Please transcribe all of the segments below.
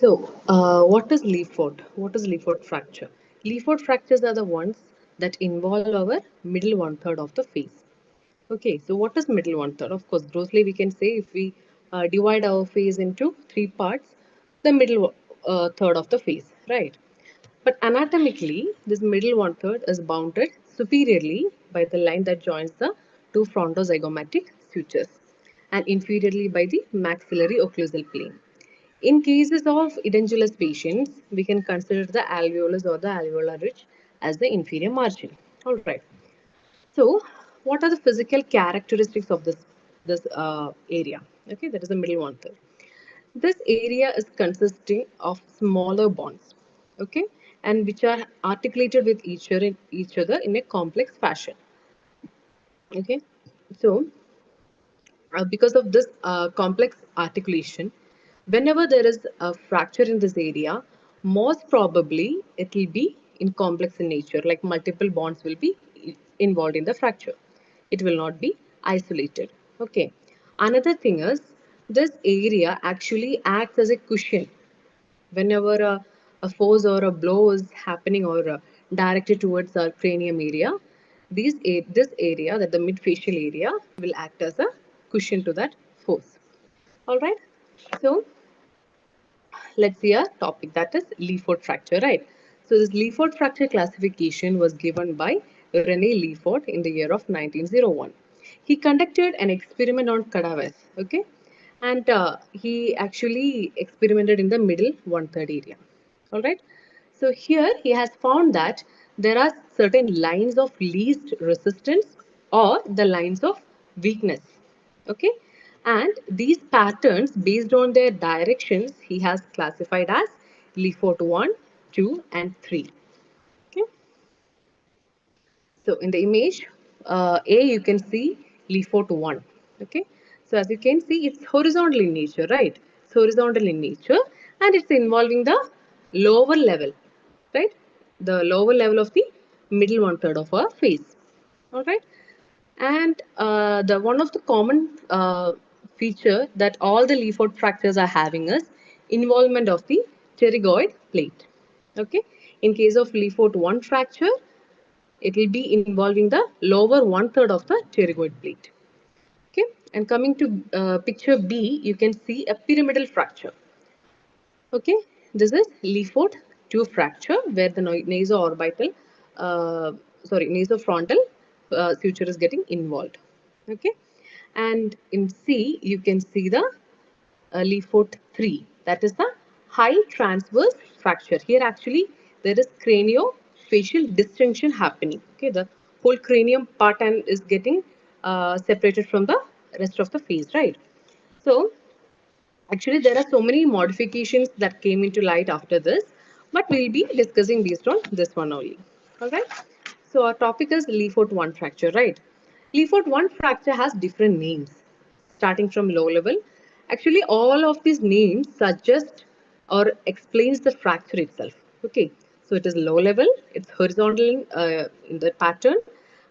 What is leaf foot? What is leaf foot fracture? Leaf foot fractures are the ones that involve our middle one third of the face. Okay, so what is middle one third? Of course, grossly we can say if we divide our face into three parts, the middle third of the face, right? But anatomically, this middle one third is bounded superiorly by the line that joins the two frontozygomatic sutures and inferiorly by the maxillary occlusal plane. In cases of edentulous patients, we can consider the alveolus or the alveolar ridge as the inferior margin. All right. So, what are the physical characteristics of this area? Okay, that is the middle one third. This area is consisting of smaller bonds, okay, and which are articulated with each other in a complex fashion. Okay, so because of this complex articulation, whenever there is a fracture in this area, most probably it will be in complex in nature, like multiple bonds will be involved in the fracture. It will not be isolated. Okay. Another thing is this area actually acts as a cushion whenever a force or a blow is happening or directed towards our cranium area. This area, that the midfacial area, will act as a cushion to that force. All right. So let's see a topic that is Leaford fracture, right? So this Leaford fracture classification was given by Rene Leaford in the year of 1901. He conducted an experiment on cadavers, okay, and he actually experimented in the middle one third area. All right. So here he has found that there are certain lines of least resistance or the lines of weakness. Okay. And these patterns, based on their directions, he has classified as Lefort 1, 2, and 3. Okay. So in the image A, you can see Lefort 1. Okay. So as you can see, it's horizontal in nature, right? It's horizontal in nature and it's involving the lower level, right? The lower level of the middle one third of our face. All right. And the one of the common feature that all the Lefort fractures are having is involvement of the pterygoid plate. Okay. In case of Lefort 1 fracture, it will be involving the lower one third of the pterygoid plate. Okay, and coming to picture B, you can see a pyramidal fracture. Okay, this is Lefort 2 fracture where the nasoorbital, nasofrontal suture is getting involved. Okay, and in C, you can see the Lefort 3, that is the high transverse fracture. Here actually there is craniofacial distinction happening. Okay, the whole cranium part and is getting separated from the rest of the face, right? So actually there are so many modifications that came into light after this, but we'll be discussing based on this one only. All right. So our topic is Lefort 1 fracture, right? Lefort 1 fracture has different names starting from low level. Actually, all of these names suggest or explains the fracture itself. Okay, so it is low level, it's horizontal in the pattern,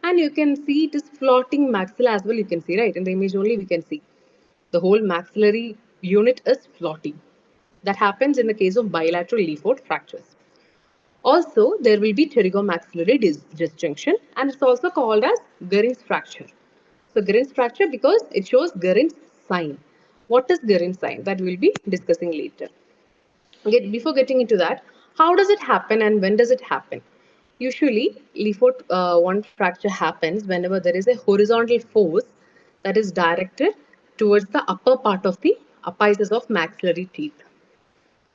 and you can see it is floating maxilla as well. You can see, right, in the image only we can see the whole maxillary unit is floating. That happens in the case of bilateral Lefort fractures. Also, there will be pterygomaxillary disjunction, and it's also called as Guerin's fracture. So, Guerin's fracture because it shows Guerin's sign. What is Guerin's sign? That we'll be discussing later. Before getting into that, how does it happen and when does it happen? Usually, Lefort 1 fracture happens whenever there is a horizontal force that is directed towards the upper part of the apices of maxillary teeth.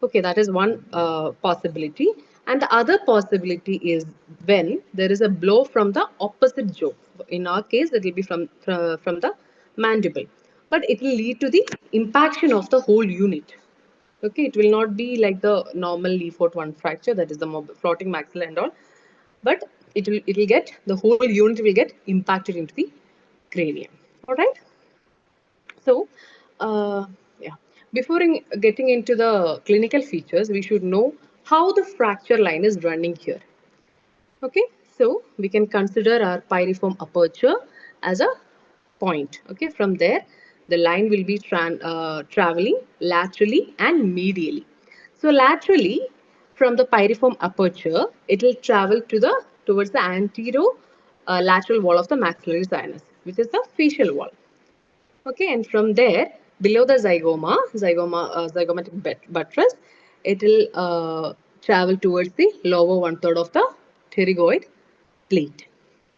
Okay, that is one possibility. And the other possibility is when there is a blow from the opposite jaw. In our case, it will be from the mandible. But it will lead to the impaction of the whole unit. Okay, it will not be like the normal Lefort 1 fracture, that is the floating maxilla and all. But it will get, the whole unit will get impacted into the cranium. All right. So, yeah, before getting into the clinical features, we should know how the fracture line is running here. Okay, so we can consider our pyriform aperture as a point. Okay, from there, the line will be traveling laterally and medially. So laterally, from the pyriform aperture, it will travel towards the anterior lateral wall of the maxillary sinus, which is the facial wall. Okay, and from there, below the zygomatic buttress, it will travel towards the lower one third of the pterygoid plate.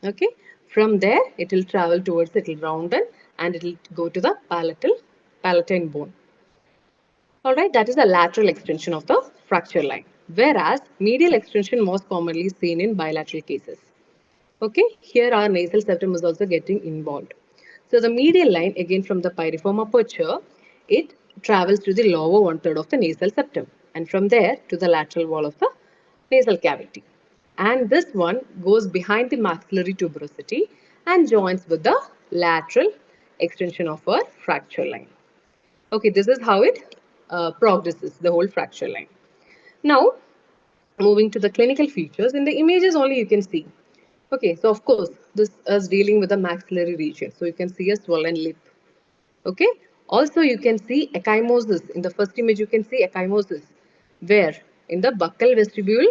Okay, from there, it will travel towards, it will round and it will go to the palatine bone. All right, that is the lateral extension of the fracture line, whereas medial extension most commonly seen in bilateral cases. Okay, here our nasal septum is also getting involved. So the medial line, again from the pyriform aperture, it travels to the lower one third of the nasal septum, and from there to the lateral wall of the nasal cavity. And this one goes behind the maxillary tuberosity and joins with the lateral extension of our fracture line. Okay, this is how it progresses, the whole fracture line. Now, moving to the clinical features, in the images only you can see. Okay, so of course, this is dealing with the maxillary region. So you can see a swollen lip. Okay, also you can see ecchymosis. In the first image, you can see ecchymosis. Where? In the buccal vestibule.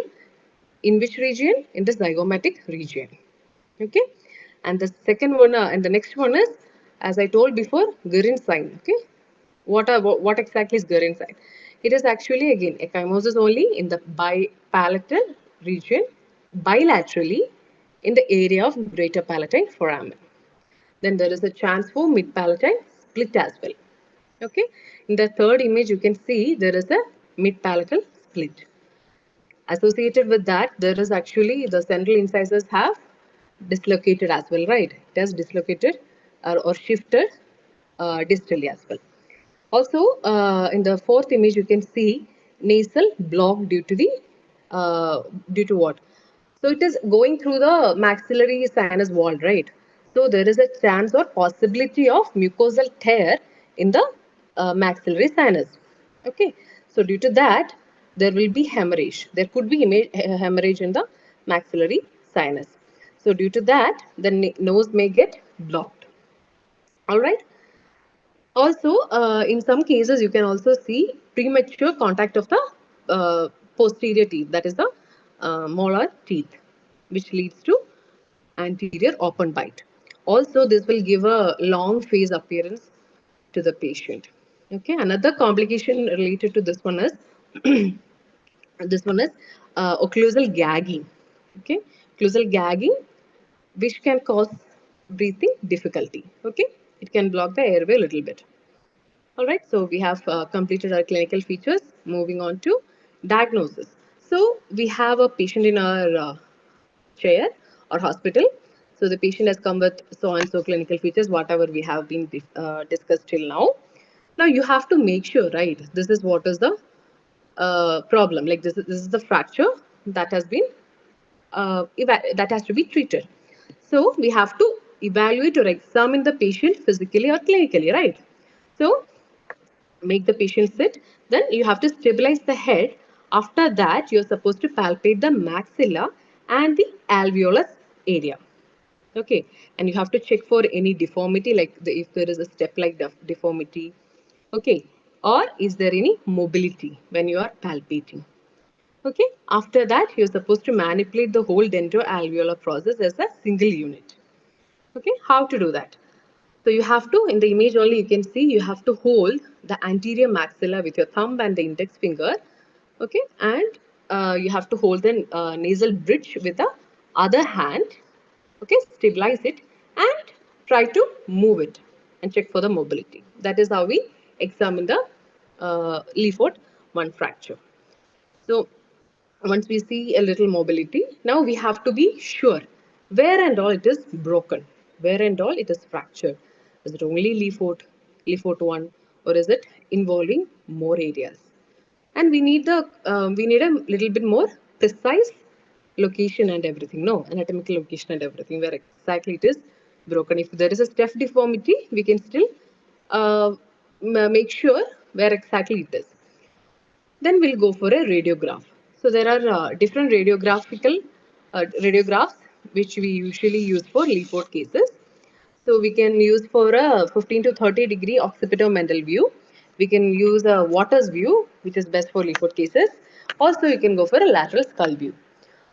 In which region? In the zygomatic region. Okay, and the second one, and the next one is, as I told before, Guerin sign. Okay, what exactly is Guerin sign? It is actually again ecchymosis only in the bipalatal region, bilaterally in the area of greater palatine foramen. Then there is a chance for mid-palatine split as well. Okay, in the third image you can see there is a mid-palatal split. Associated with that, there is actually the central incisors have dislocated as well, right? It has dislocated or shifted distally as well. Also, in the fourth image, you can see nasal block due to what? So it is going through the maxillary sinus wall, right? So there is a chance or possibility of mucosal tear in the maxillary sinus. Okay, so due to that, there will be hemorrhage. There could be hemorrhage in the maxillary sinus. So due to that, the nose may get blocked. All right. Also, in some cases, you can also see premature contact of the posterior teeth, that is the molar teeth, which leads to anterior open bite. Also, this will give a long face appearance to the patient. Okay, another complication related to this one is occlusal gagging. Okay, occlusal gagging, which can cause breathing difficulty. Okay, it can block the airway a little bit. All right, so we have completed our clinical features. Moving on to diagnosis. So we have a patient in our chair or hospital. So the patient has come with so and so clinical features, whatever we have been discussed till now. Now you have to make sure, right? This is what is the problem. Like this is the fracture that has been that has to be treated. So we have to evaluate or examine the patient physically or clinically, right? So make the patient sit. Then you have to stabilize the head. After that, you're supposed to palpate the maxilla and the alveolus area. Okay, and you have to check for any deformity, like if there is a step-like deformity. Okay, or is there any mobility when you are palpating? Okay, after that, you're supposed to manipulate the whole dento-alveolar process as a single unit. Okay, how to do that? So you have to, in the image only you can see, you have to hold the anterior maxilla with your thumb and the index finger. Okay, and you have to hold the nasal bridge with the other hand. Okay, stabilize it and try to move it and check for the mobility. That is how we examine the Leaford 1 fracture. So once we see a little mobility, now we have to be sure where and all it is broken, where and all it is fractured. Is it only Leafort 1, or is it involving more areas? And we need a little bit more precise location and everything. No, anatomical location and everything, where exactly it is broken. If there is a step deformity, we can still make sure where exactly it is. Then we'll go for a radiograph. So there are different radiographs which we usually use for Leaford cases. So we can use for a 15 to 30 degree occipitomental view, We can use a Waters view, which is best for Leaford cases. Also, you can go for a lateral skull view.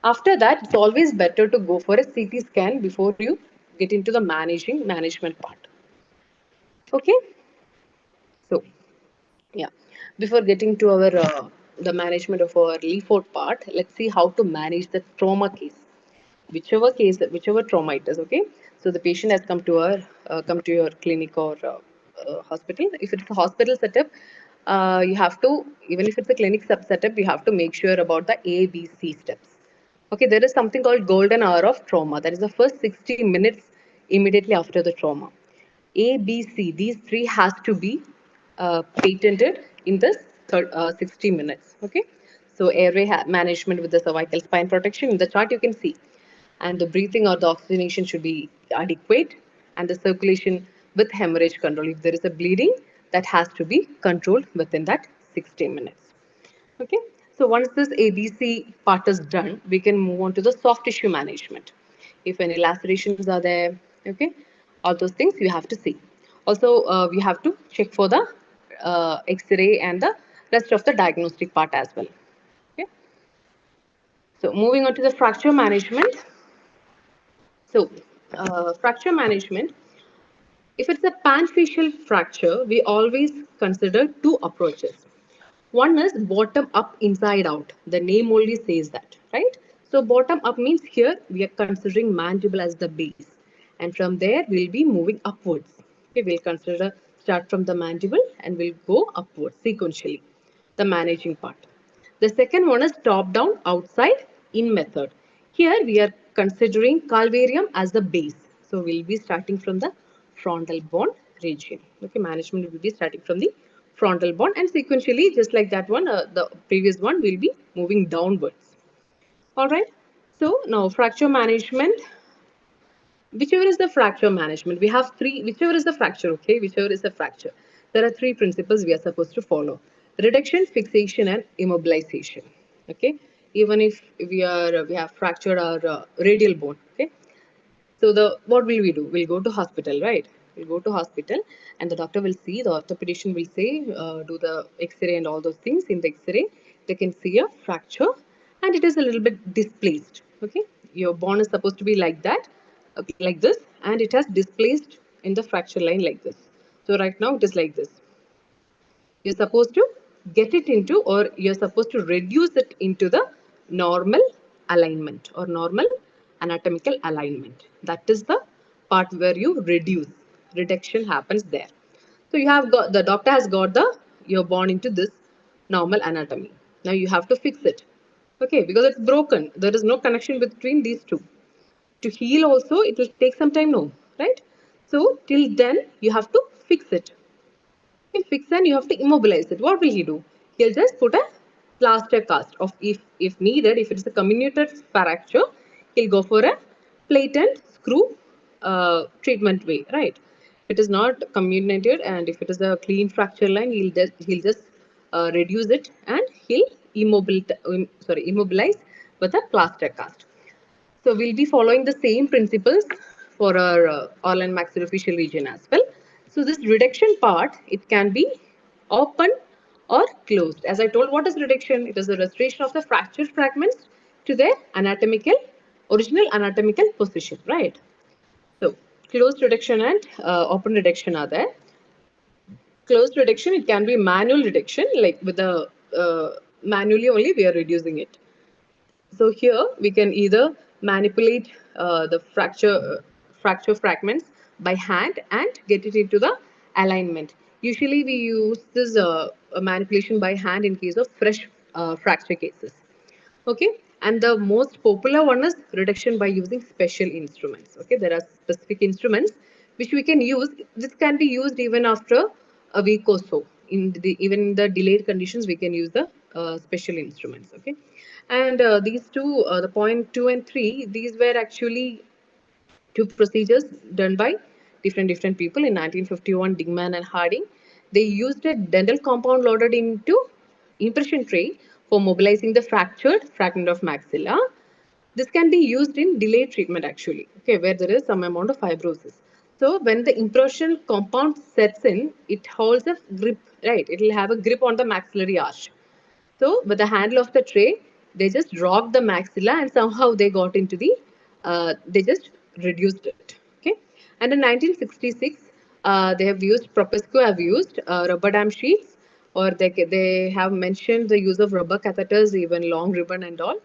After that, it's always better to go for a CT scan before you get into the management part. Okay, so yeah, before getting to our the management of our Leaford part, let's see how to manage the trauma case, whichever trauma it is. Okay, so the patient has come to your clinic or hospital. If it's a hospital setup, you have to, even if it's a clinic sub setup, you have to make sure about the ABC steps. Okay, there is something called golden hour of trauma. That is the first 60 minutes immediately after the trauma. A, B, C, these three has to be patented in this 60 minutes. Okay, so airway management with the cervical spine protection. In the chart, you can see, and the breathing or the oxygenation should be adequate, and the circulation with hemorrhage control. If there is a bleeding, that has to be controlled within that 60 minutes. Okay, so once this ABC part is done, we can move on to the soft tissue management. If any lacerations are there, okay, all those things you have to see. Also, we have to check for the X-ray and the rest of the diagnostic part as well. Okay, so moving on to the fracture management. So, fracture management, if it's a panfacial fracture, we always consider two approaches. One is bottom up, inside out. The name only says that, right? So bottom up means here we are considering mandible as the base, and from there we'll be moving upwards. Okay, we'll consider start from the mandible and we'll go upwards sequentially. The managing part. The second one is top down, outside in method. Here we are considering calvarium as the base. So we'll be starting from the frontal bone region. Okay, management will be starting from the frontal bone, and sequentially, just like that one, the previous one will be moving downwards. All right. So now fracture management, whichever is the fracture management, we have three, whichever is the fracture, okay, whichever is the fracture, there are three principles we are supposed to follow: reduction, fixation, and immobilization. Okay, even if we have fractured our radial bone. Okay, so the what will we do? We'll go to hospital, right? We'll go to hospital, and the doctor will see, the orthopedician will say, do the X-ray and all those things. In the X-ray, they can see a fracture, and it is a little bit displaced. Okay, your bone is supposed to be like that, like this, and it has displaced in the fracture line like this. So right now it is like this. You're supposed to get it into, or you're supposed to reduce it into the normal alignment or normal anatomical alignment. That is the part where you reduce. Reduction happens there. So you have got, the doctor has got the, you're born into this normal anatomy. Now you have to fix it. Okay, because it's broken. There is no connection between these two. To heal also, it will take some time now, right? So till then, you have to fix it. You fix and you have to immobilize it. What will he do? He'll just put a plaster cast of, if needed, if it's a comminuted fracture, he'll go for a plate and screw treatment way, right? If it is not comminuted and if it is a clean fracture line, he'll just reduce it and he'll immobilize with a plaster cast. So we'll be following the same principles for our oral and maxillofacial region as well. So this reduction part, it can be open or closed. As I told, what is reduction? It is the restoration of the fractured fragments to their original anatomical position, right? So closed reduction and open reduction are there. Closed reduction, it can be manual reduction, like with the manually only we are reducing it. So here we can either manipulate the fracture fragments by hand and get it into the alignment. Usually we use this manipulation by hand in case of fresh fracture cases. Okay, and the most popular one is reduction by using special instruments. Okay, there are specific instruments which we can use. This can be used even after a week or so. Even in the delayed conditions, we can use the special instruments. Okay, and these two, the point 2 and 3, these were actually two procedures done by different people in 1951. Dingman and Harding, they used a dental compound loaded into impression tray for mobilizing the fractured fragment of maxilla. This can be used in delayed treatment actually, okay, where there is some amount of fibrosis. So when the impression compound sets in, it holds a grip, right? It will have a grip on the maxillary arch. So with the handle of the tray, they just dropped the maxilla and somehow they got into the, they just reduced it. Okay. And in 1966, they have used, Propesco have used rubber dam sheets, or they have mentioned the use of rubber catheters, even long ribbon and all.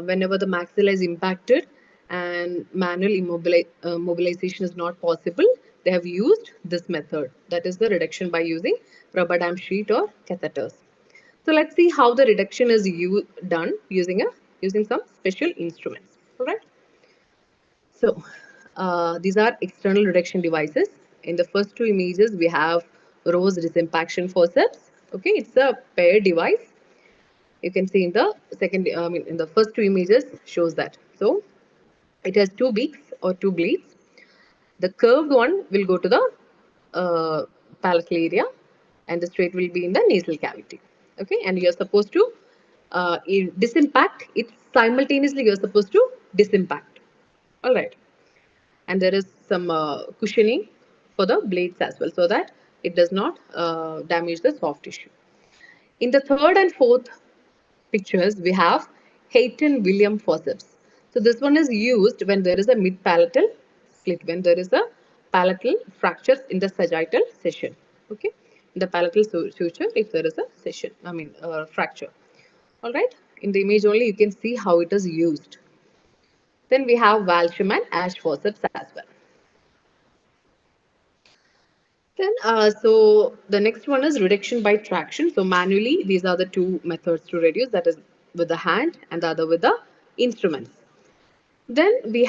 Whenever the maxilla is impacted and manual mobilization is not possible, they have used this method. That is the reduction by using rubber dam sheet or catheters. So let's see how the reduction is done using some special instruments. All right. So these are external reduction devices. In the first two images, we have Rose disimpaction forceps. Okay, it's a paired device. You can see in the second, in the first two images shows that. So it has two beaks or two blades. The curved one will go to the palatal area, and the straight will be in the nasal cavity. Okay, and you're supposed to disimpact it simultaneously. You're supposed to disimpact. All right, and there is some cushioning for the blades as well, so that it does not damage the soft tissue. In the third and fourth pictures, we have Hayton William forceps. So this one is used when there is a mid-palatal split, when there is a palatal fracture in the sagittal session. Okay, in the palatal suture, if there is a session, fracture. All right, in the image only you can see how it is used. Then we have Walsham and Ash forceps as well. Then, so the next one is reduction by traction. So manually, these are the two methods to reduce, that is with the hand and the other with the instruments. Then we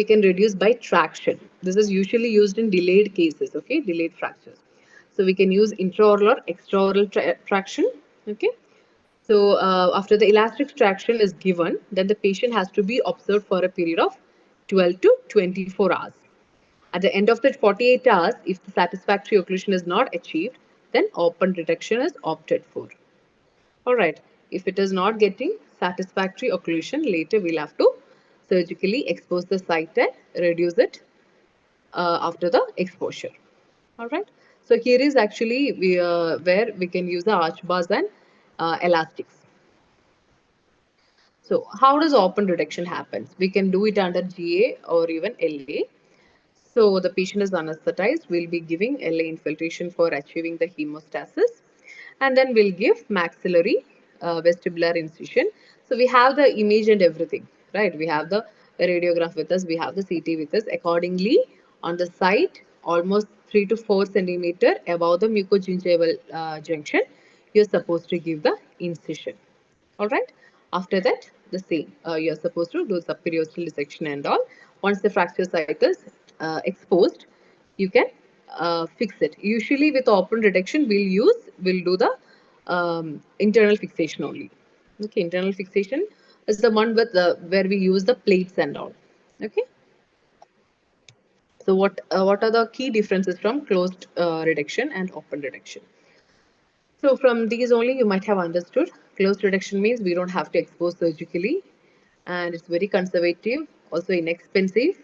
can reduce by traction. This is usually used in delayed cases, okay, delayed fractures. So we can use intraoral or extraoral traction, okay. So after the elastic traction is given, then the patient has to be observed for a period of 12 to 24 hours. At the end of the 48 hours, if the satisfactory occlusion is not achieved, then open reduction is opted for. All right. If it is not getting satisfactory occlusion, later we'll have to surgically expose the site and reduce it after the exposure. All right. So here is actually where we can use the arch bars and elastics. So how does open reduction happen? We can do it under GA or even LA. So the patient is anesthetized. We'll be giving LA infiltration for achieving the hemostasis, and then we'll give maxillary vestibular incision. So we have the image and everything, right? We have the radiograph with us. We have the CT with us. Accordingly, on the site, almost 3 to 4 centimeter above the mucogingival junction, you're supposed to give the incision. All right. After that, the same. You're supposed to do subperiosteal dissection and all. Once the fracture site is exposed, you can fix it. Usually, with open reduction, we'll do the internal fixation only. Okay, internal fixation is the one with where we use the plates and all. Okay. So what are the key differences from closed reduction and open reduction? So from these only you might have understood. Closed reduction means we don't have to expose surgically, and it's very conservative, also inexpensive,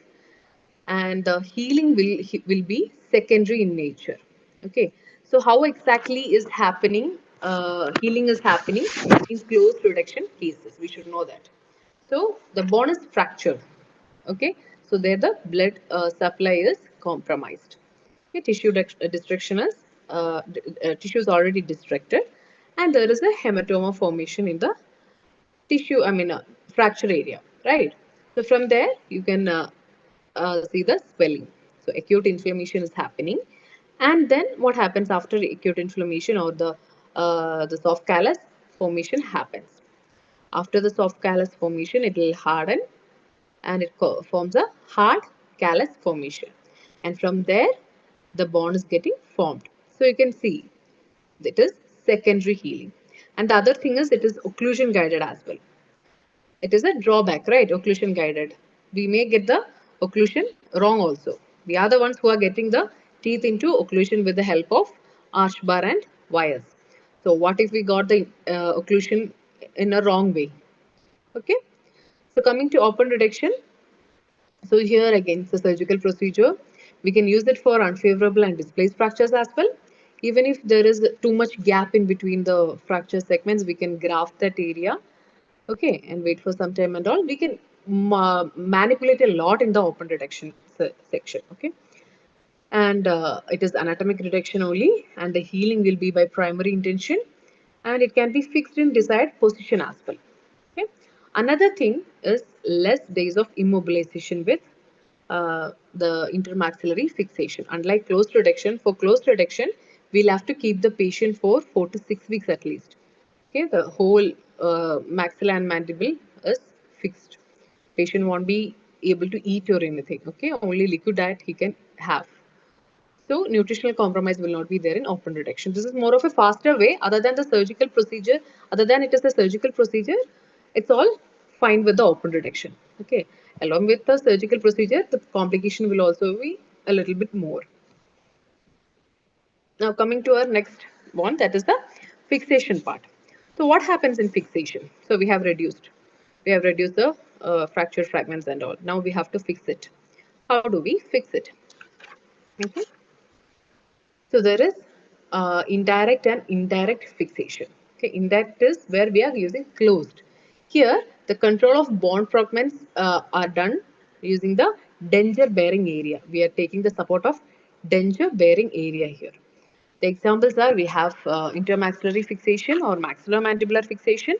and the healing will be secondary in nature. Okay, so how exactly is happening? Healing is happening in closed reduction cases. We should know that. So the bone is fractured. Okay, so there the blood supply is compromised. Okay, destruction is tissue is already destructed, and there is a hematoma formation in the tissue. Fracture area, right? So from there you can see the swelling. So acute inflammation is happening, and then what happens after acute inflammation, or the soft callus formation happens. After the soft callus formation, it will harden and it forms a hard callus formation, and from there the bond is getting formed. So you can see it is secondary healing. And the other thing is, it is occlusion guided as well. It is a drawback, right? Occlusion guided, we may get the occlusion wrong also. We are the ones who are getting the teeth into occlusion with the help of arch bar and wires. So what if we got the occlusion in a wrong way? Okay, so coming to open reduction, so here again, it's a surgical procedure. We can use it for unfavorable and displaced fractures as well. Even if there is too much gap in between the fracture segments, we can graft that area, okay, and wait for some time and all. We can manipulate a lot in the open reduction section, okay. And it is anatomic reduction only, and the healing will be by primary intention, and it can be fixed in desired position as well. Okay. Another thing is less days of immobilization with the intermaxillary fixation. Unlike closed reduction, for closed reduction, we'll have to keep the patient for 4 to 6 weeks at least. Okay, the whole maxilla and mandible is fixed. Patient won't be able to eat or anything. Okay, only liquid diet he can have. So nutritional compromise will not be there in open reduction. This is more of a faster way other than the surgical procedure. Other than it is a surgical procedure, it's all fine with the open reduction. Okay. Along with the surgical procedure, the complication will also be a little bit more. Now coming to our next one, that is the fixation part. So what happens in fixation? So we have reduced the fracture fragments and all. Now we have to fix it. How do we fix it? Okay. So there is indirect and indirect fixation. Okay, indirect is where we are using closed. Here, the control of bond fragments are done using the denture bearing area. We are taking the support of denture bearing area here. The examples are we have intermaxillary fixation or maxillomandibular fixation,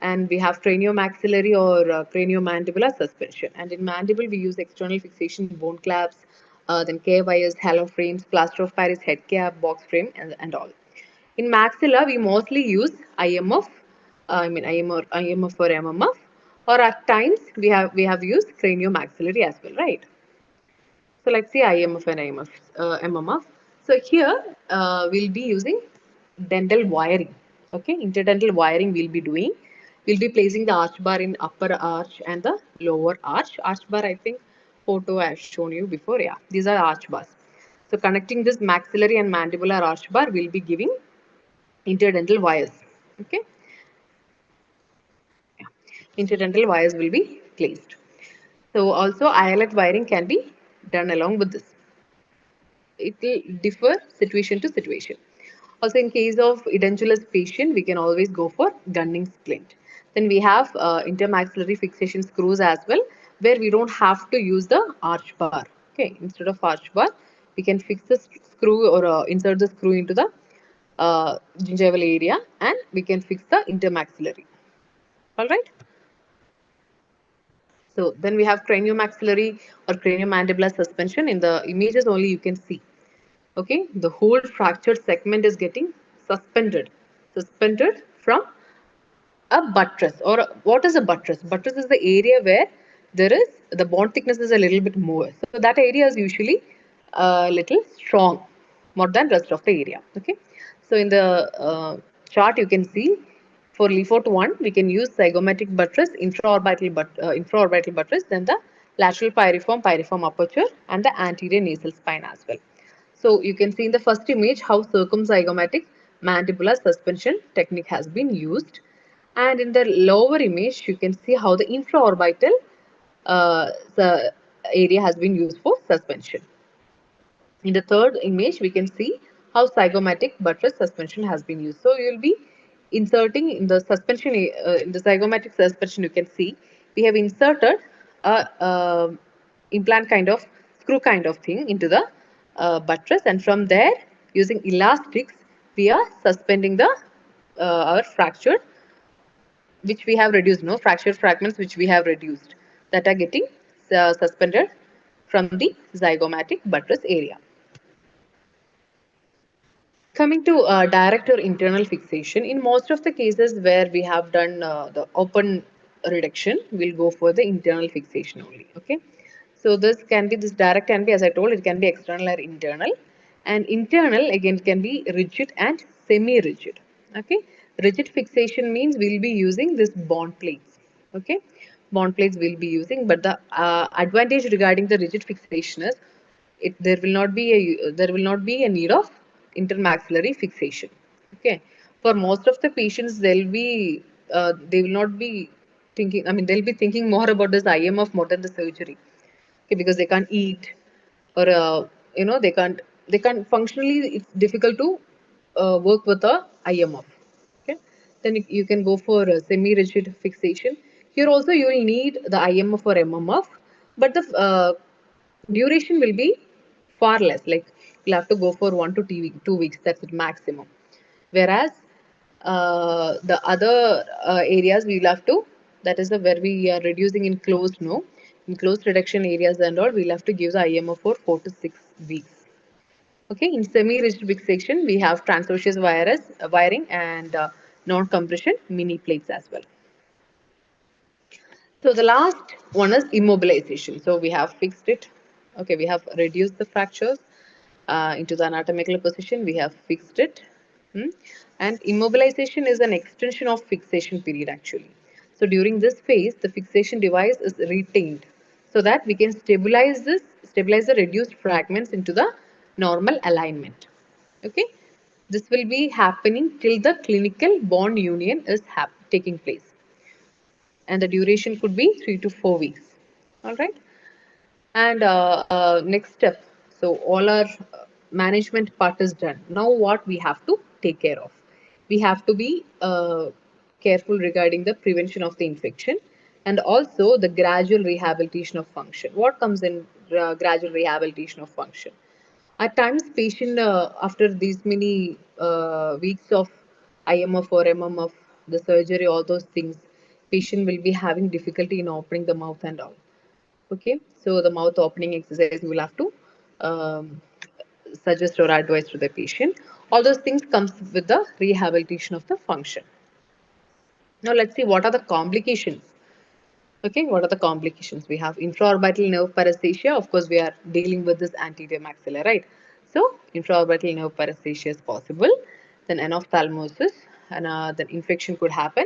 and we have craniomaxillary or craniomandibular suspension. And in mandible, we use external fixation, bone clamps, then K-wires, halo frames, plaster of Paris head cap, box frame, and all. In maxilla, we mostly use IMF, IMF or MMF, or at times we have used craniomaxillary as well, right? So let's see IMF and MMF. So here we'll be using dental wiring. Okay, interdental wiring we'll be doing. We'll be placing the arch bar in upper arch and the lower arch. Arch bar, I think photo I've shown you before. Yeah, these are arch bars. So connecting this maxillary and mandibular arch bar, we'll be giving interdental wires. Okay, yeah. Interdental wires will be placed. So also eyelet wiring can be done along with this. It will differ situation to situation. Also, in case of edentulous patient, we can always go for gunning splint. Then we have intermaxillary fixation screws as well, where we don't have to use the arch bar. Okay, instead of arch bar, we can fix the screw or insert the screw into the gingival area, and we can fix the intermaxillary. All right. So then we have craniomaxillary or craniomandibular suspension. In the images only you can see. Okay, the whole fractured segment is getting suspended from a buttress. Or what is a buttress? Buttress is the area where there is the bond thickness is a little bit more. So that area is usually a little strong more than rest of the area. Okay, so in the chart you can see for Lefort 1 we can use zygomatic buttress, infraorbital buttress, then the lateral piriform aperture, and the anterior nasal spine as well. So you can see in the first image how circumzygomatic mandibular suspension technique has been used. And in the lower image, you can see how the infraorbital the area has been used for suspension. In the third image, we can see how zygomatic buttress suspension has been used. So you will be inserting in the suspension, in the zygomatic suspension, you can see we have inserted a implant kind of screw kind of thing into the buttress, and from there using elastics we are suspending the our fractured, which we have reduced, no fractured fragments which we have reduced, that are getting suspended from the zygomatic buttress area. Coming to direct or internal fixation, in most of the cases where we have done the open reduction, we'll go for the internal fixation only. Okay, so this direct can be, as I told, it can be external or internal, and internal again can be rigid and semi-rigid. Okay, rigid fixation means we'll be using this bond plates. Okay, bond plates we'll be using, but the advantage regarding the rigid fixation is there will not be a need of intermaxillary fixation. Okay, for most of the patients they will not be thinking, I mean they'll be thinking more about this IMF more than the surgery. Okay, because they can't eat, or they can't functionally, it's difficult to work with a IMF. Okay, then you can go for a semi-rigid fixation. Here also you will need the IMF or MMF, but the duration will be far less. Like you'll have to go for 1 to 2 weeks. That's the maximum. Whereas the other areas we will have to, that is where we are reducing in closed, no, in closed reduction areas and all, we'll have to give the IMF for 4 to 6 weeks. Okay, in semi-rigid fixation, we have transverse wiring and non-compression mini plates as well. So the last one is immobilization. So we have fixed it. Okay, we have reduced the fractures into the anatomical position. We have fixed it. Hmm. And immobilization is an extension of fixation period actually. So during this phase, the fixation device is retained so that we can stabilize the reduced fragments into the normal alignment. Okay, this will be happening till the clinical bond union is taking place, and the duration could be 3 to 4 weeks. All right. And next step. So all our management part is done. Now what we have to take care of? We have to be careful regarding the prevention of the infection and also the gradual rehabilitation of function. What comes in gradual rehabilitation of function? At times, patient after these many weeks of IMF or MMF, the surgery, all those things, patient will be having difficulty in opening the mouth and all. Okay, so the mouth opening exercise we will have to um, suggest or advise to the patient. All those things comes with the rehabilitation of the function. Now let's see what are the complications. Okay, what are the complications? We have infraorbital nerve paresthesia. Of course, we are dealing with this anterior maxilla, right? So, infraorbital nerve paresthesia is possible. Then anaphthalamosis, and then infection could happen.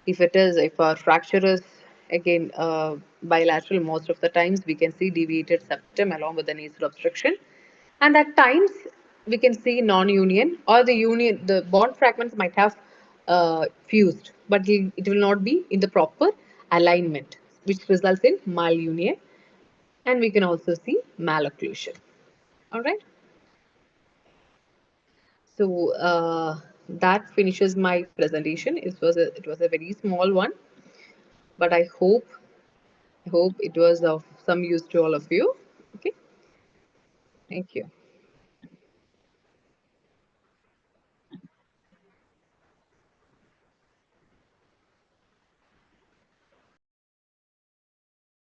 If our fracture is again bilateral, most of the times we can see deviated septum along with the nasal obstruction, and at times we can see non-union or the union. The bond fragments might have fused, but it will not be in the proper alignment, which results in malunion, and we can also see malocclusion. All right. So that finishes my presentation. It was a very small one, but I hope it was of some use to all of you. Okay, thank you.